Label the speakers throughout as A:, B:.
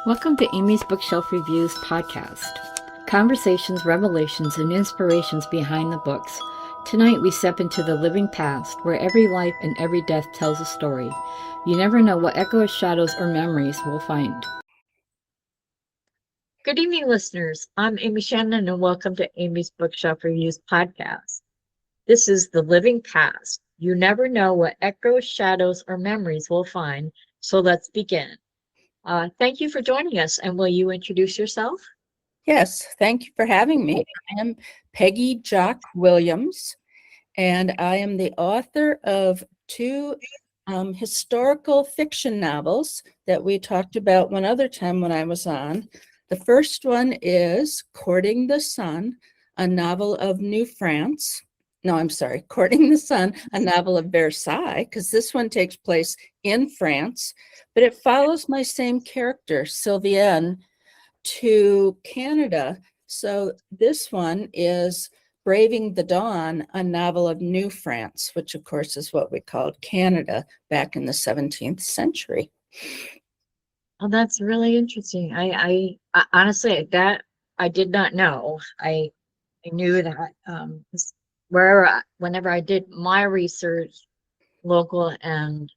A: Welcome to Amy's Bookshelf Reviews podcast. Conversations, revelations, and inspirations behind the books. Tonight we step into the living past, where every life and every death tells a story. You never know what echoes, shadows, or memories we'll find.
B: Good evening, listeners. I'm Amy Shannon, and welcome to Amy's Bookshelf Reviews podcast. This is the living past. You never know what echoes, shadows, or memories we'll find, so let's begin. Thank you for joining us, and will you introduce yourself?
C: Yes, thank you for having me. I am Peggy Joque Williams, and I am the author of two historical fiction novels that we talked about one other time when I was on. The first one is Courting the Sun, a novel of New France. No, I'm sorry, Courting the Sun, a novel of Versailles, because this one takes place in France, but it follows my same character, Sylvienne, to Canada. So this one is Braving the Dawn, a novel of New France, which of course is what we called Canada back in the 17th century.
B: Oh, that's really interesting. I honestly that I did not know. I knew that whenever I did my research local and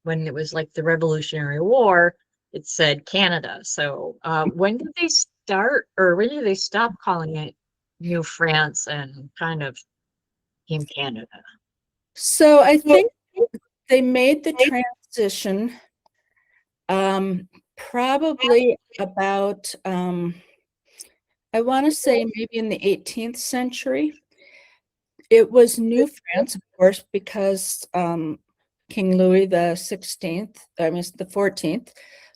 B: when it was like the Revolutionary War, it said Canada. So when did they start or when did they stop calling it New France and kind of became Canada?
C: So I think they made the transition probably about, I want to say maybe in the 18th century. It was New France, of course, because King Louis the 16th, I mean the 14th,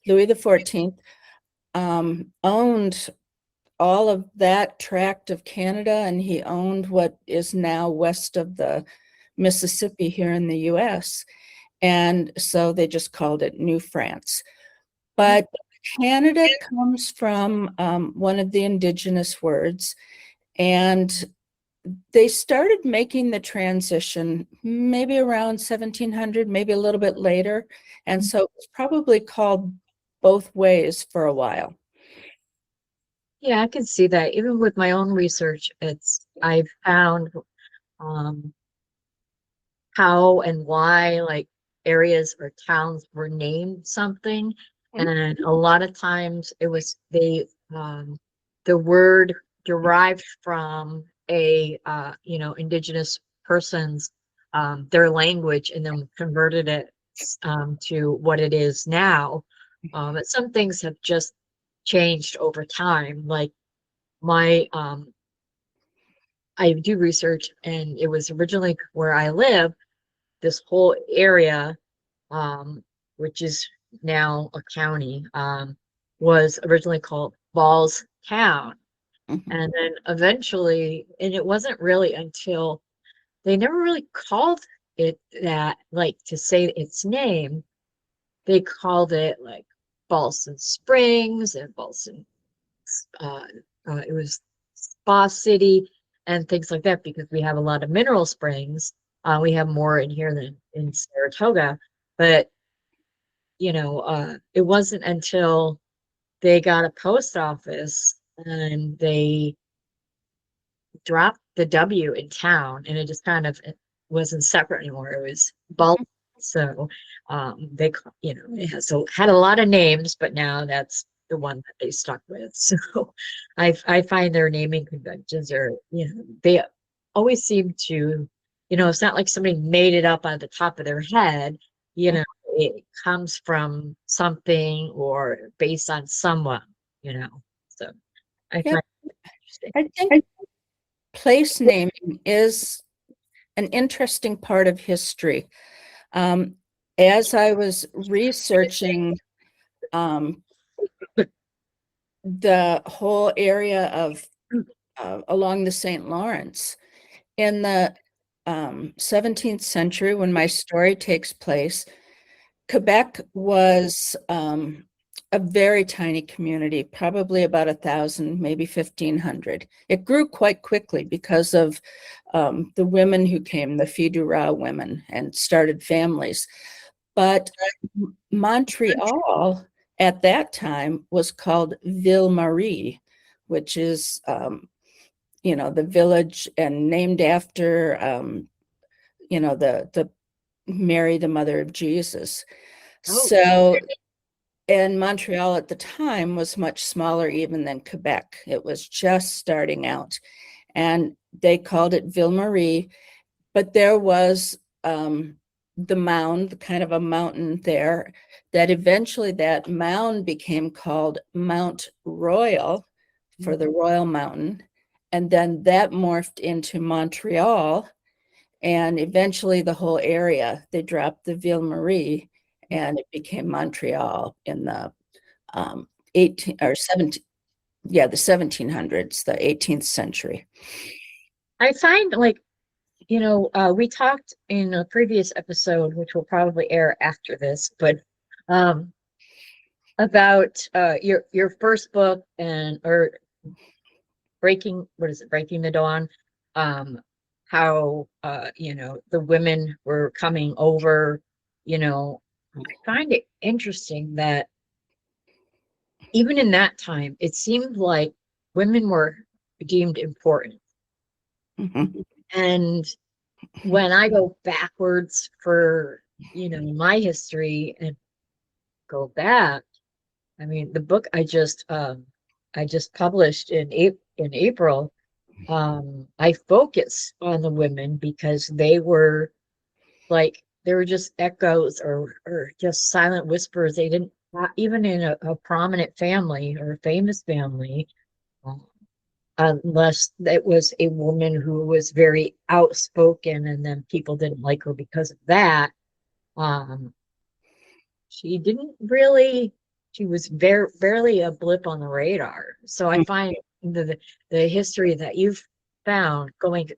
C: Louis the 14th, owned all of that tract of Canada, and he owned what is now west of the Mississippi here in the US. And so they just called it New France. But Canada comes from one of the indigenous words, and they started making the transition maybe around 1700, maybe a little bit later. And so it's probably called both ways for a while.
B: Yeah, I can see that. Even with my own research, I've found how and why like areas or towns were named something. And a lot of times it was the word derived from a indigenous person's their language and then converted it to what it is now. But some things have just changed over time. Like my I do research, and it was originally where I live. This whole area, which is now a county, was originally called Balls Town.
C: Mhm.
B: And then eventually, and it wasn't really until they never really called it that, like to say its name, they called it like Balsam Springs and Balsam, uh, it was Spa City and things like that because we have a lot of mineral springs. We have more in here than in Saratoga, but it wasn't until they got a post office and they dropped the W in town, and it just kind of it wasn't separate anymore. It was bulk. So it had a lot of names, but now that's the one that they stuck with. So I find their naming conventions are, they always seem to, it's not like somebody made it up on the top of their head, it comes from something or based on someone, So I
C: Yep.
B: find it interesting.
C: I think place naming is an interesting part of history. As I was researching the whole area of along the St. Lawrence in the 17th century, when my story takes place, Quebec was a very tiny community, probably about 1,000, maybe 1,500. It grew quite quickly because of the women who came, the filles du roi women, and started families. But Montreal at that time was called Ville Marie, which is, the village and named after, the Mary, the mother of Jesus.
B: Oh.
C: So, and Montreal at the time was much smaller even than Quebec. It was just starting out. And they called it Ville Marie, but there was the mound, kind of a mountain there, that eventually that mound became called Mount Royal for the Royal Mountain. And then that morphed into Montreal. And eventually the whole area, they dropped the Ville Marie and it became Montreal in the 18 or 17, the 1700s, the 18th century.
B: I find we talked in a previous episode, which will probably air after this, but about your first book or Breaking the Dawn, how the women were coming over. I find it interesting that even in that time, it seemed like women were deemed important.
C: Mm-hmm.
B: And when I go backwards for, my history and go back, I mean, the book I just published in April, I focus on the women because they were just echoes or just silent whispers. They didn't, not even in a prominent family or a famous family, unless it was a woman who was very outspoken and then people didn't like her because of that. She didn't really, she was barely a blip on the radar. So I find the history that you've found going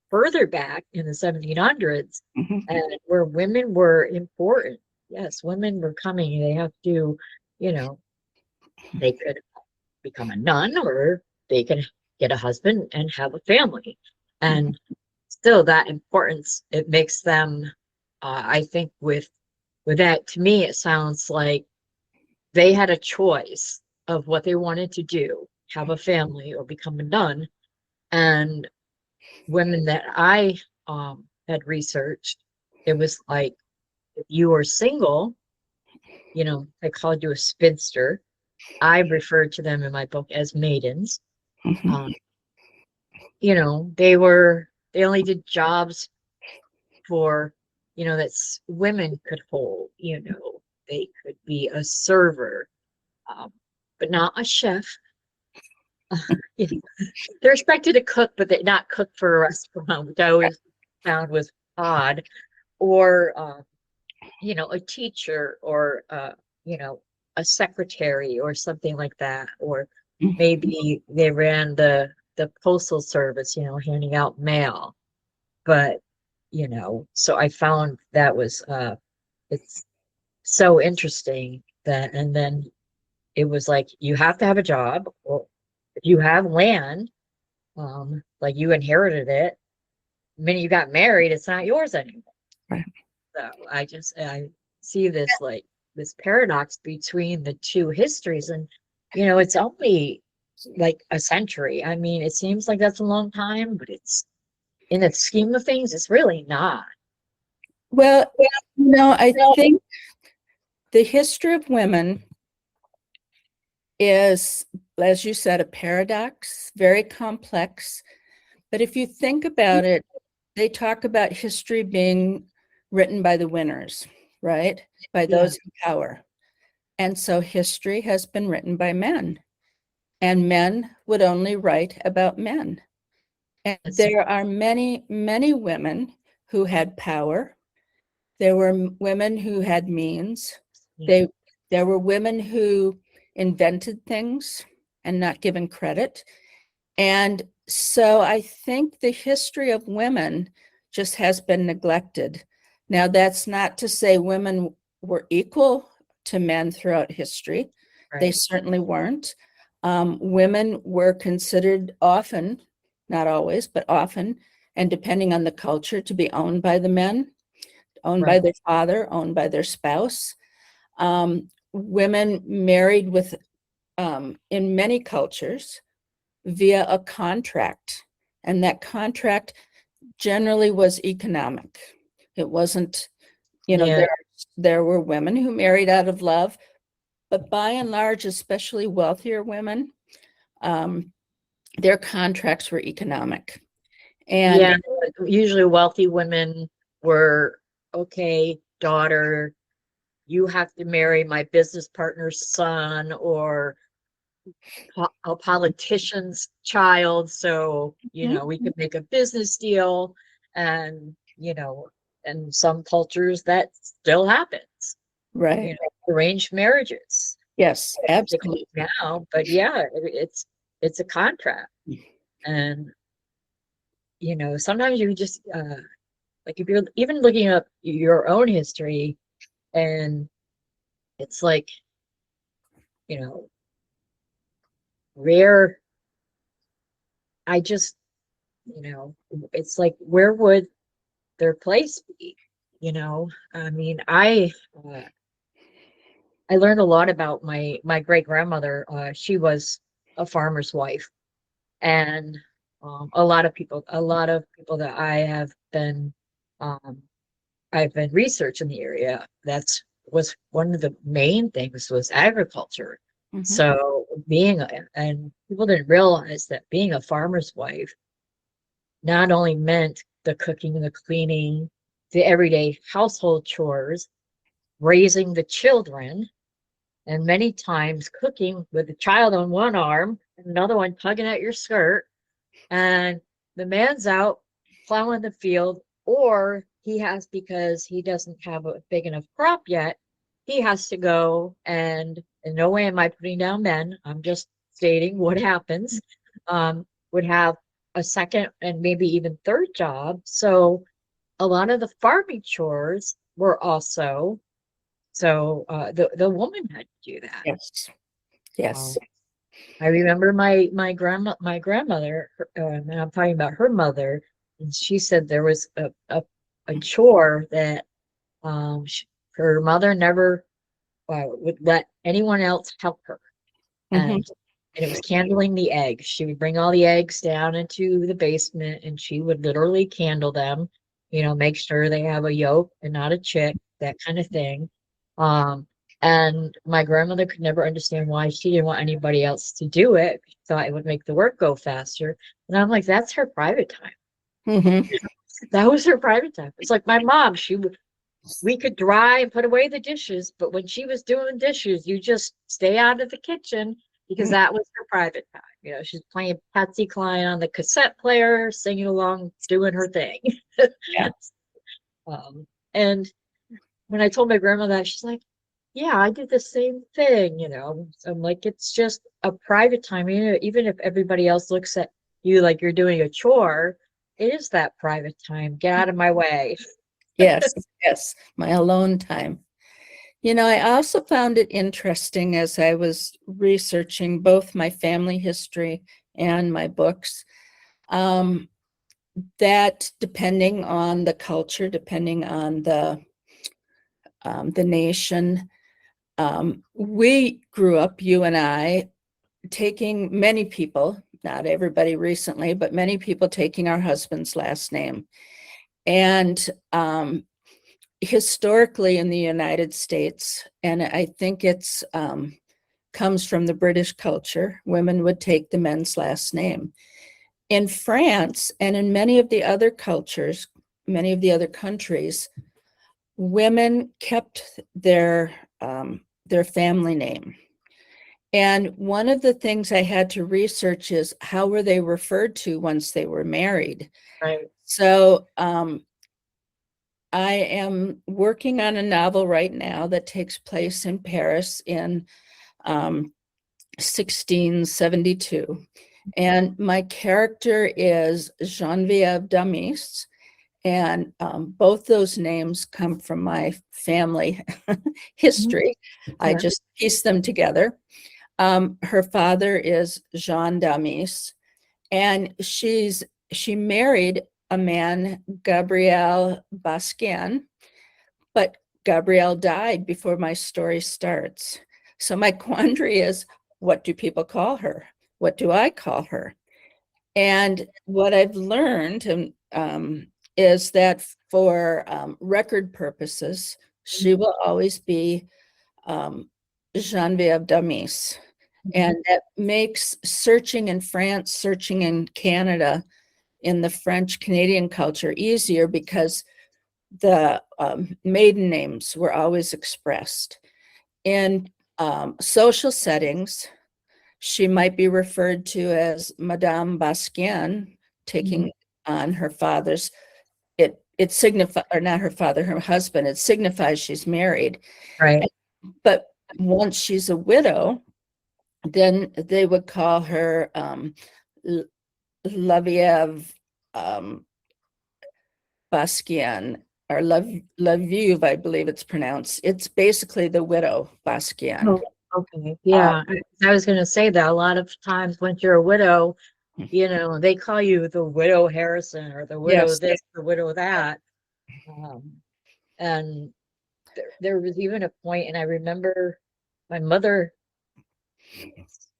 B: further back in the 1700s, and where women were important. Yes, women were coming. They have to, they could become a nun or they could get a husband and have a family. And still that importance, it makes them, I think with that, to me, it sounds like they had a choice of what they wanted to do, have a family or become a nun. And women that I had researched, it was like, if you were single, I called you a spinster. I referred to them in my book as maidens. They only did jobs for, that women could hold. They could be a server, but not a chef. They're expected to cook, but they not cook for a restaurant, which I always found was odd. Or a teacher, or a secretary or something like that. Or maybe they ran the postal service, handing out mail. But so I found that was it's so interesting that. And then it was like, you have to have a job, or if you have land, like you inherited it, the minute you got married, it's not yours anymore.
C: Right.
B: So I see this paradox between the two histories. And it's only like a century. I mean, it seems like that's a long time, but it's, in the scheme of things, it's really not.
C: Well, I think the history of women is, as you said, a paradox, very complex. But if you think about it, they talk about history being written by the winners, right? By those in power. And so history has been written by men, and men would only write about men. And there are many, many women who had power. There were women who had means. There were women who invented things and not given credit. And so I think the history of women just has been neglected. Now, that's not to say women were equal to men throughout history. Right. They certainly weren't. Women were considered often, not always, but often, and depending on the culture, to be owned by the men, owned by their father, owned by their spouse. women married with, in many cultures, via a contract. And that contract generally was economic. It wasn't,
B: Yeah.
C: there were women who married out of love, but by and large, especially wealthier women, their contracts were economic. And
B: Yeah, usually wealthy women were, okay, daughter, you have to marry my business partner's son or a politician's child. So, we could make a business deal. And, in some cultures that still happens,
C: right.
B: arranged marriages.
C: Yes, absolutely.
B: Now, but yeah, it's a contract. And, sometimes you just, like if you're even looking up your own history, and it's like, you know, rare, I just, it's like, where would their place be? I mean, I learned a lot about my great grandmother. She was a farmer's wife, and a lot of people that um, I've been researching the area. That's was one of the main things was agriculture.
C: Mhm.
B: So and people didn't realize that being a farmer's wife not only meant the cooking, the cleaning, the everyday household chores, raising the children, and many times cooking with a child on one arm and another one tugging at your skirt, and the man's out plowing the field, or he has, because he doesn't have a big enough crop yet, he has to go, and in no way am I putting down men, I'm just stating what happens, would have a second and maybe even third job. So a lot of the farming chores were also, so the woman had to do that.
C: Yes. Yes.
B: I remember my grandmother, and I'm talking about her mother, and she said there was a chore that her mother never would let anyone else help her,
C: Mhm.
B: and it was candling the eggs. She would bring all the eggs down into the basement, and she would literally candle them, make sure they have a yolk and not a chick, that kind of thing. Um, and my grandmother could never understand why she didn't want anybody else to do it. She thought it would make the work go faster. And I'm like, that's her private time.
C: Mhm.
B: That was her private time. It's like my mom, we could dry and put away the dishes, but when she was doing dishes, you just stay out of the kitchen because that was her private time. She's playing Patsy Cline on the cassette player, singing along, doing her thing.
C: Yeah.
B: And when I told my grandma that, she's like, yeah, I did the same thing, So I'm like, it's just a private time. Even if everybody else looks at you like you're doing a chore, it is that private time. Get out of my way.
C: Yes. Yes. My alone time. I also found it interesting as I was researching both my family history and my books, that depending on the culture, depending on the nation, we grew up, you and I, taking many people, not everybody recently, but many people taking our husband's last name. And historically in the United States, and I think it's comes from the British culture, women would take the men's last name. In France and in many of the other cultures, many of the other countries, women kept their family name. And one of the things I had to research is how were they referred to once they were married?
B: Right.
C: So I am working on a novel right now that takes place in Paris in 1672. And my character is Geneviève d'Amis. And both those names come from my family history. I just pieced them together. Her father is Jean d'Amis, and she married a man, Gabriel Basquian, but Gabrielle died before my story starts. So my quandary is, what do people call her? What do I call her? And what I've learned is that for record purposes, she will always be Geneviève Damis. And that makes searching in France, searching in Canada, in the French Canadian culture easier because the maiden names were always expressed. In social settings, she might be referred to as Madame Basquian, taking on her father's, it signifies, or not her father, her husband, it signifies she's married.
B: Right.
C: But once she's a widow, then they would call her Laviev Basquian, or Lavive, I believe it's pronounced. It's basically the widow Basquian.
B: Oh, okay. Yeah. I was going to say that a lot of times when you're a widow, you know, they call you the widow Harrison or the widow
C: Yes.
B: this, the widow that. And there was even a point, and I remember my mother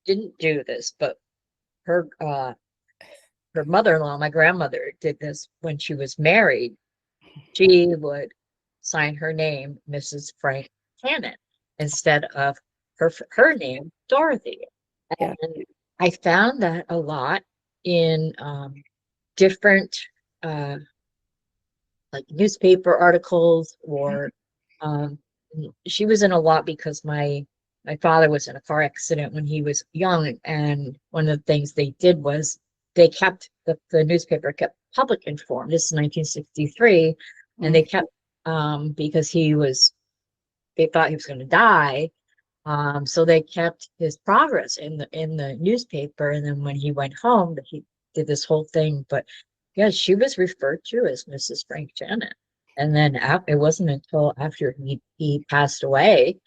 B: didn't do this, but her mother-in-law, my grandmother, did this when she was married. She would sign her name Mrs. Frank Cannon instead of her name Dorothy.
C: Yeah.
B: And I found that a lot in different like newspaper articles, or she was in a lot because my father was in a car accident when he was young, and one of the things they did was they kept the newspaper kept public informed. This is 1963, and they kept because they thought he was going to die. So they kept his progress in the newspaper, and then when he went home, he did this whole thing. But yeah, she was referred to as Mrs. Frank Janet, and then it wasn't until after he passed away,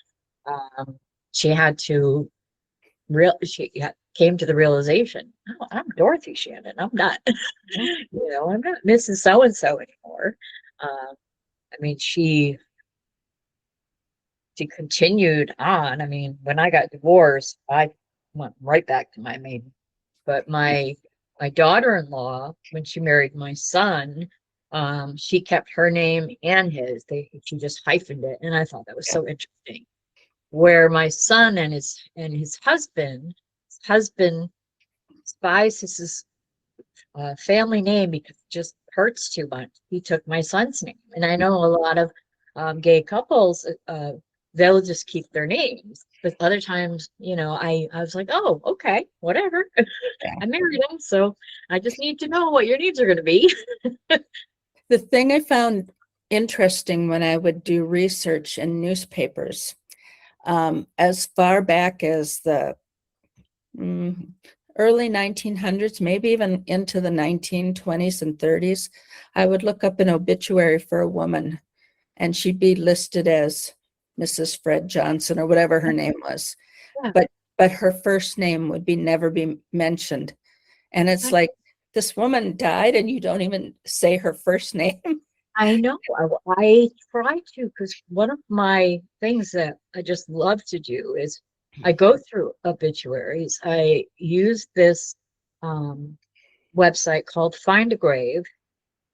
B: she had to came to the realization, oh, I'm Dorothy Shannon. I'm not, I'm not Mrs. So and so anymore. I mean, she continued on. I mean, when I got divorced, I went right back to my maiden. But my daughter-in-law, when she married my son, she kept her name and his. She just hyphened it, and I thought that was so interesting. Where my son and his husband despises his family name because it just hurts too much. He took my son's name, and I know a lot of gay couples. They'll just keep their names, but other times, I was like, oh, okay, whatever. I married him, so I just need to know what your needs are going to be.
C: The thing I found interesting when I would do research in newspapers, as far back as the early 1900s, maybe even into the 1920s and 30s, I would look up an obituary for a woman, and she'd be listed as Mrs. Fred Johnson or whatever her name was. Yeah. But her first name would never be mentioned. And it's like, this woman died and you don't even say her first name.
B: I know. I try to, because one of my things that I just love to do is I go through obituaries. I use this website called Find a Grave.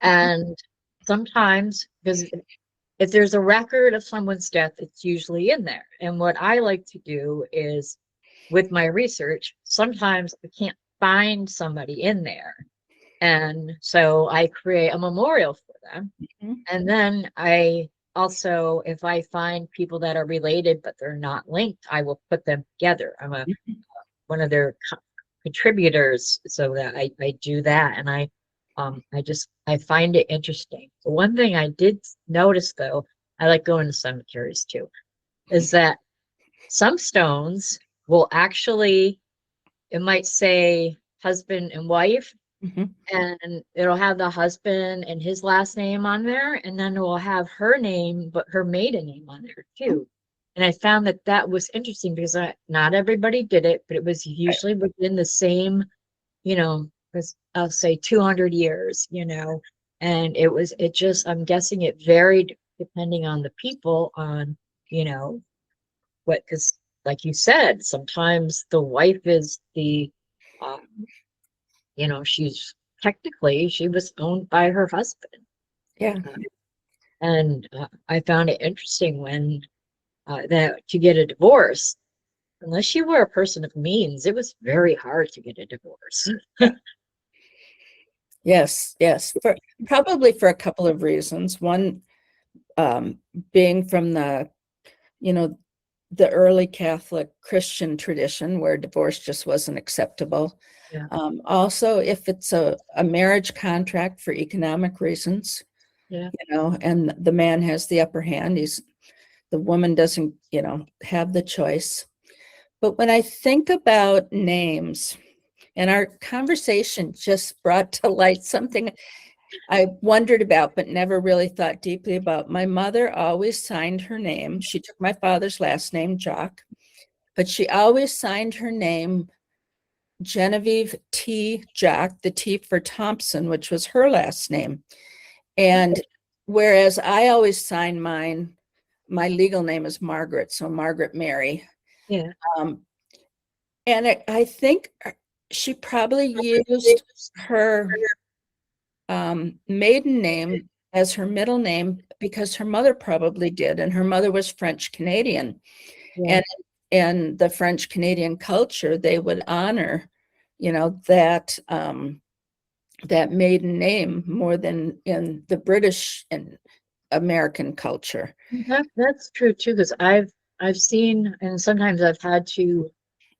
B: And sometimes, because if there's a record of someone's death, it's usually in there. And what I like to do is, with my research, sometimes I can't find somebody in there. And so I create a memorial for them. And then I also, if I find people that are related, but they're not linked, I will put them together. I'm one of their contributors, so that I do that. And I find it interesting. The one thing I did notice, though, I like going to cemeteries too, is that some stones will actually, it might say husband and wife, and it'll have the husband and his last name on there, and then it will have her name, but her maiden name on there too. And I found that was interesting because not everybody did it, but it was usually within the same, I'll say 200 years, and I'm guessing it varied depending on the people on, you know, what, because like you said, sometimes the wife is the, um, she's technically, she was owned by her husband.
C: Yeah.
B: And I found it interesting when that to get a divorce, unless you were a person of means, it was very hard to get a divorce.
C: Yes, yes. Probably for a couple of reasons. One, being from you know, the early Catholic Christian tradition where divorce just wasn't acceptable.
B: Yeah.
C: Also, if it's a marriage contract for economic reasons,
B: Yeah.
C: and the man has the upper hand, the woman doesn't, have the choice. But when I think about names, and our conversation just brought to light something I wondered about, but never really thought deeply about. My mother always signed her name. She took my father's last name, Joque, but she always signed her name Genevieve T. Joque, the T for Thompson, which was her last name. And whereas I always sign mine, my legal name is Margaret, so Margaret Mary.
B: Yeah.
C: And I think she probably used her maiden name as her middle name because her mother probably did, and her mother was French Canadian.
B: Yeah.
C: And the French Canadian culture, they would honor, that that maiden name more than in the British and American culture.
B: That's true too, because I've seen, and sometimes I've had to,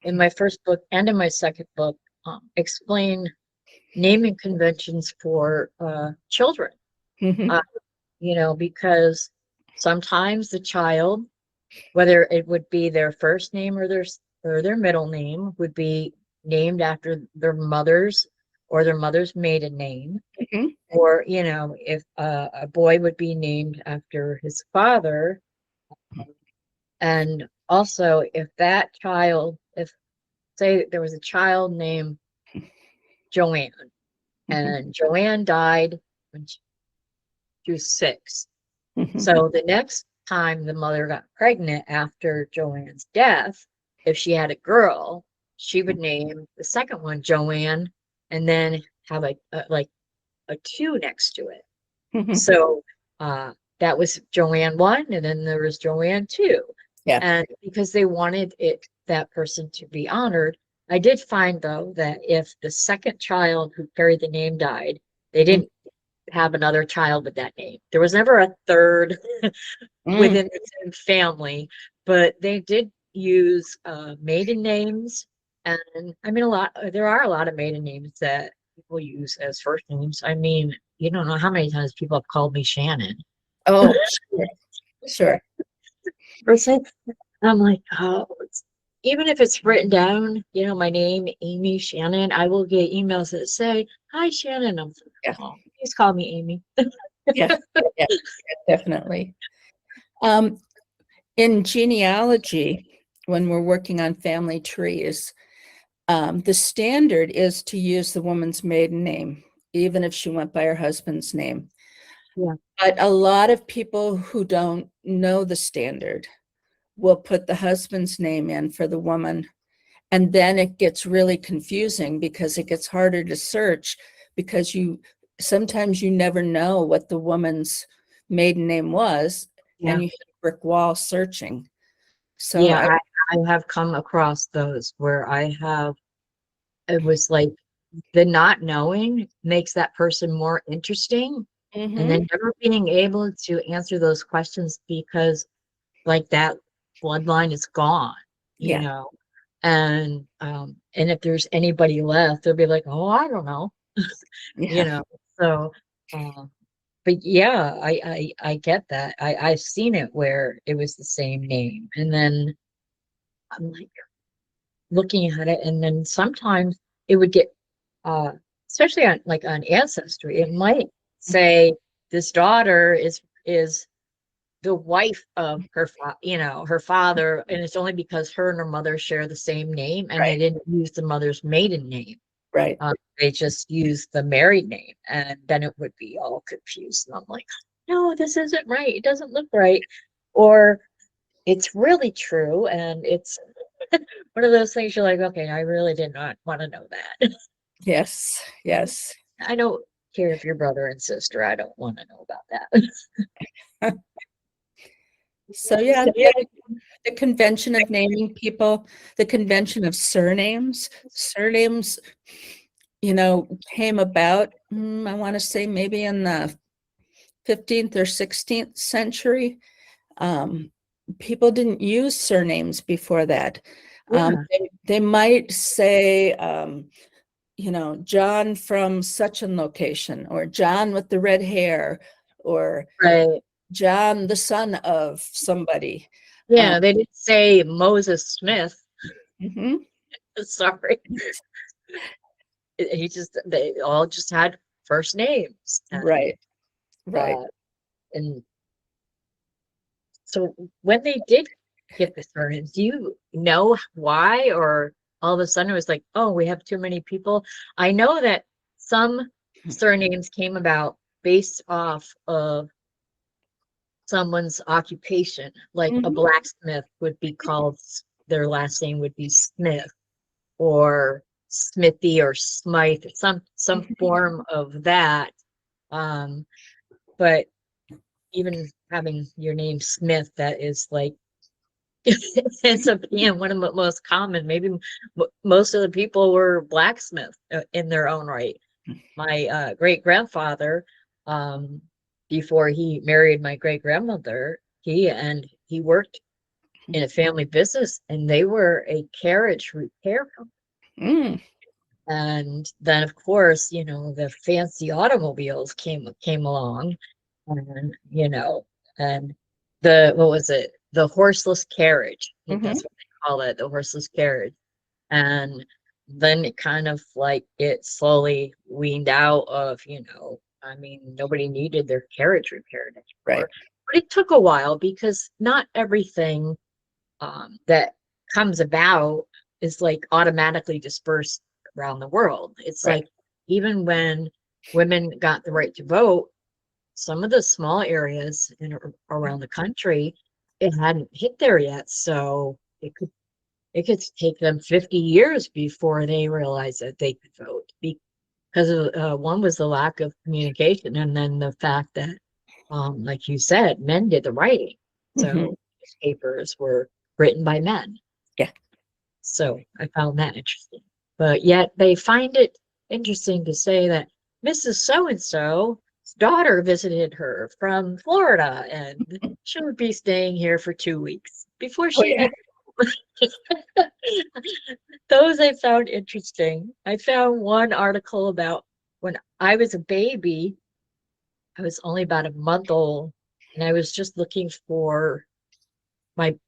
B: in my first book and in my second book, explain naming conventions for children.
C: Mhm.
B: Because sometimes the child, whether it would be their first name or their middle name, would be named after their mother's or their mother's maiden name.
C: Mhm.
B: Or, if a boy would be named after his father. And also, if that child, if say there was a child named Joanne,
C: Mhm.
B: and Joanne died when she was 6.
C: Mhm.
B: So the next time the mother got pregnant after Joanne's death, if she had a girl, she would name the second one Joanne, and then have like a 2 next to it.
C: Mhm.
B: So that was Joanne 1, and then there was Joanne 2.
C: Yeah.
B: And because they wanted that person to be honored, I did find though that if the second child who carried the name died, they didn't have another child with that name. There was never a third
C: Mm.
B: within the same family, but they did use maiden names. And I mean, there are a lot of maiden names that people use as first names. I mean, you don't know how many times people have called me Shannon.
C: Oh, sure. Sure.
B: Or say, I'm like, oh, even if it's written down, my name, Amy Shannon, I will get emails that say, "Hi, Shannon." I'm like,
C: Yeah.
B: oh, please call me Amy.
C: Yeah. Yeah. Definitely. In genealogy, when we're working on family trees, the standard is to use the woman's maiden name, even if she went by her husband's name.
B: Yeah.
C: But a lot of people who don't know the standard will put the husband's name in for the woman. And then it gets really confusing because it gets harder to search because sometimes you never know what the woman's maiden name was,
B: Yeah.
C: and you hit a brick wall searching. So
B: Yeah, I have come across those where it was like the not knowing makes that person more interesting. And
C: Mhm.
B: then never being able to answer those questions because like that bloodline is gone, you
C: Yeah.
B: know. And if there's anybody left, they'll be like, oh, I don't know, you
C: Yeah.
B: know. So but yeah, I get that. I've seen it where it was the same name. And then I'm like looking at it, and then sometimes it would get uh especially on Ancestry, it might say this daughter is the wife of her father, and it's only because her and her mother share the same name, and they
C: Right.
B: didn't use the mother's maiden name.
C: Right.
B: They just used the married name, and then it would be all confused. And I'm like, no, this isn't right. It doesn't look right. Or it's really true. And it's one of those things you're like, okay, I really did not want to know that.
C: Yes, yes.
B: I don't care if you're brother and sister. I don't want to know about that.
C: So yeah, the convention of naming people, the convention of surnames. Surnames, came about, I want to say maybe in the 15th or 16th century. People didn't use surnames before that.
B: Yeah.
C: They might say, John from such an location, or John with the red hair, or
B: Right.
C: John, the son of somebody.
B: Yeah, they didn't say Moses Smith.
C: Mhm.
B: Sorry. They all just had first names.
C: Right, right.
B: And so when they did get the surnames, do you know why? Or all of a sudden it was like, oh, we have too many people. I know that some surnames came about based off of someone's occupation, like a
C: Mhm.
B: blacksmith would be called, their last name would be Smith, or Smithy, or Smythe, some form of that. Um, but even having your name Smith, that is like it's one of the most common. Maybe most of the people were blacksmith in their own right. My great grandfather, um, before he married my great grandmother, he worked in a family business, and they were a carriage repair company.
C: Mm.
B: And then, of course, the fancy automobiles came along, and and what was it? The horseless carriage. I think
C: Mhm.
B: that's what they call it, the horseless carriage. And then it kind of like it slowly weaned out of, I mean, nobody needed their carriage repaired
C: Right,
B: anymore. But it took a while, because not everything that comes about is like automatically dispersed around the world. It's
C: right,
B: like even when women got the right to vote, some of the small areas around the country, it hadn't hit there yet. So it could take them 50 years before they realized that they could vote, because one was the lack of communication, and then the fact that, like you said, men did the writing.
C: Mhm.
B: So newspapers were written by men.
C: Yeah.
B: So I found that interesting. But yet they find it interesting to say that Mrs. So and so's daughter visited her from Florida, and she would be staying here for 2 weeks before
C: Oh
B: she
C: yeah.
B: had. Those I found interesting. I found one article about when I was a baby. I was only about a month old, and I was just looking for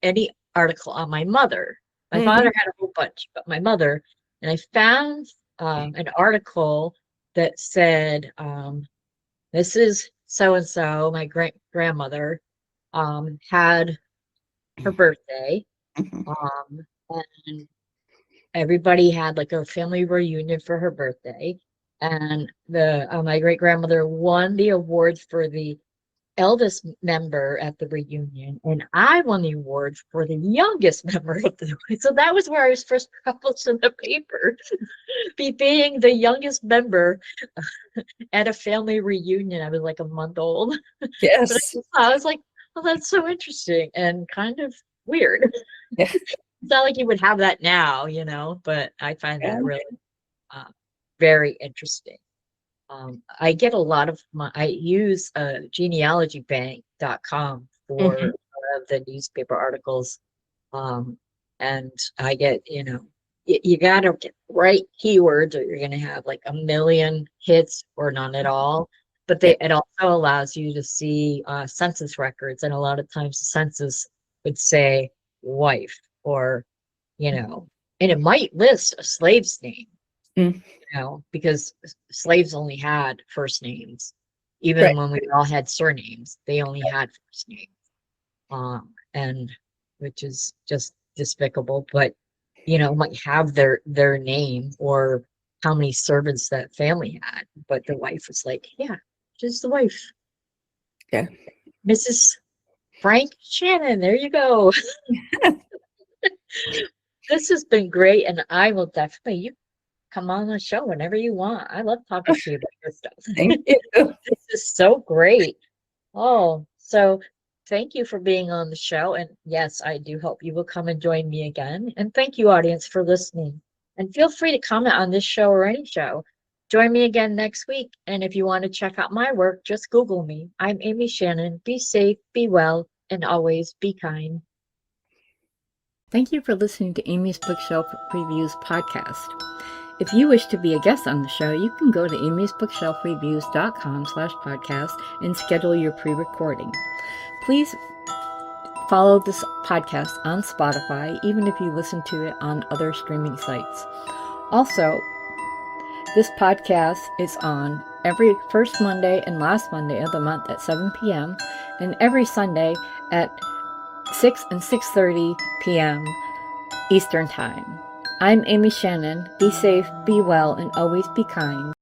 B: any article on my mother. My
C: Mhm.
B: father had a whole bunch, but my mother, and I found an article that said, this is so and so, my grandmother, had her birthday,
C: Mhm.
B: and everybody had like a family reunion for her birthday. And the my great grandmother won the award for the eldest member at the reunion, and I won the award for the youngest member of the. So that was where I was first published in the paper, being the youngest member at a family reunion. I was like a month old, but
C: Yes.
B: I was like, "Oh, that's so interesting and kind of weird."
C: Yeah.
B: It's not like you would have that now, but I find
C: Yeah.
B: that really uh, very interesting. I get a lot of I use genealogybank.com for
C: Mhm.
B: the newspaper articles. Um, and I get, you got to get right keywords, or you're going to have like a million hits or none at all. But
C: Yeah.
B: it also allows you to see census records. And a lot of times the census would say wife, or, and it might list a slave's name,
C: Mm.
B: because slaves only had first names. Even
C: Right.
B: when we all had surnames, they only had first names. And which is just despicable, but might have their name, or how many servants that family had, but the wife was like, yeah, just the wife.
C: Yeah.
B: Mrs. Frank Shannon, there you go. This has been great, and I will definitely you come on the show whenever you want. I love talking to you about your stuff.
C: Thank you.
B: This is so great. Oh, so thank you for being on the show. And yes, I do hope you will come and join me again. And thank you, audience, for listening. And feel free to comment on this show or any show. Join me again next week. And if you want to check out my work, just Google me. I'm Amy Shannon. Be safe, be well, and always be kind.
A: Thank you for listening to Amy's Bookshelf Reviews podcast. If you wish to be a guest on the show, you can go to amysbookshelfreviews.com/podcast and schedule your pre-recording. Please follow this podcast on Spotify, even if you listen to it on other streaming sites. Also, this podcast is on every first Monday and last Monday of the month at 7 p.m. and every Sunday at 6 and 6:30 p.m. Eastern Time. I'm Amy Shannon. Be safe, be well, and always be kind.